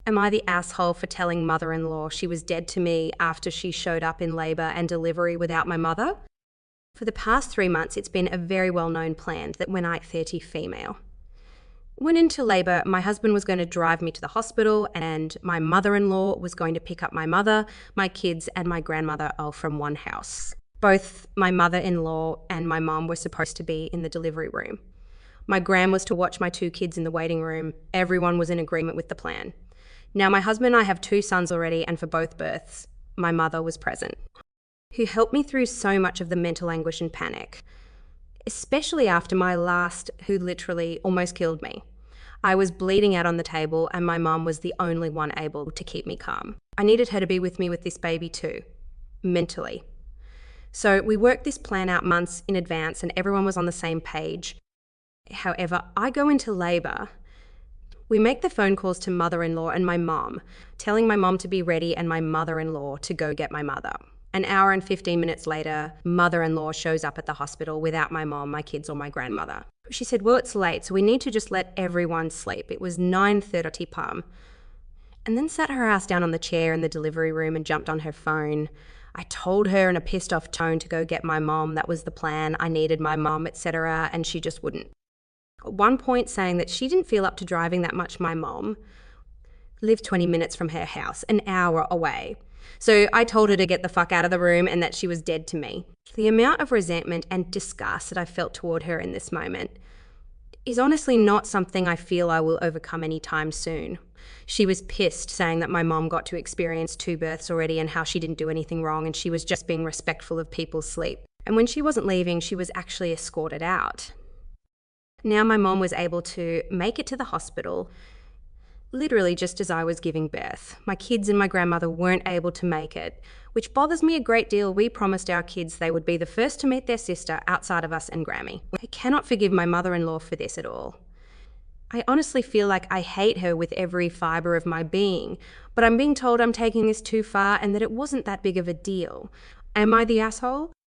Am I the asshole for telling mother-in-law she was dead to me after she showed up in labour and delivery without my mother? For the past 3 months, it's been a very well-known plan that when I'm 30 female. Went into labour, my husband was going to drive me to the hospital and my mother-in-law was going to pick up my mother, my kids and my grandmother all from one house. Both my mother-in-law and my mum were supposed to be in the delivery room. My gran was to watch my 2 kids in the waiting room. Everyone was in agreement with the plan. Now, my husband and I have 2 sons already, and for both births, my mother was present, who helped me through so much of the mental anguish and panic, especially after my last, who literally almost killed me. I was bleeding out on the table, and my mum was the only one able to keep me calm. I needed her to be with me with this baby too, mentally. So we worked this plan out months in advance, and everyone was on the same page. However, I go into labour. We make the phone calls to mother-in-law and my mum, telling my mum to be ready and my mother-in-law to go get my mother. An hour and 15 minutes later, mother-in-law shows up at the hospital without my mom, my kids or my grandmother. She said, well, it's late, so we need to just let everyone sleep. It was 9:30 p.m. And then sat her ass down on the chair in the delivery room and jumped on her phone. I told her in a pissed off tone to go get my mom. That was the plan. I needed my mom, etc. And she just wouldn't. At one point saying that she didn't feel up to driving that much. My mom lived 20 minutes from her house, an hour away. So I told her to get the fuck out of the room and that she was dead to me. The amount of resentment and disgust that I felt toward her in this moment is honestly not something I feel I will overcome anytime soon. She was pissed, saying that my mom got to experience 2 births already and how she didn't do anything wrong and she was just being respectful of people's sleep. And when she wasn't leaving, she was actually escorted out. Now my mom was able to make it to the hospital, literally just as I was giving birth. My kids and my grandmother weren't able to make it, which bothers me a great deal. We promised our kids they would be the first to meet their sister outside of us and Grammy. I cannot forgive my mother-in-law for this at all. I honestly feel like I hate her with every fibre of my being, but I'm being told I'm taking this too far and that it wasn't that big of a deal. Am I the asshole?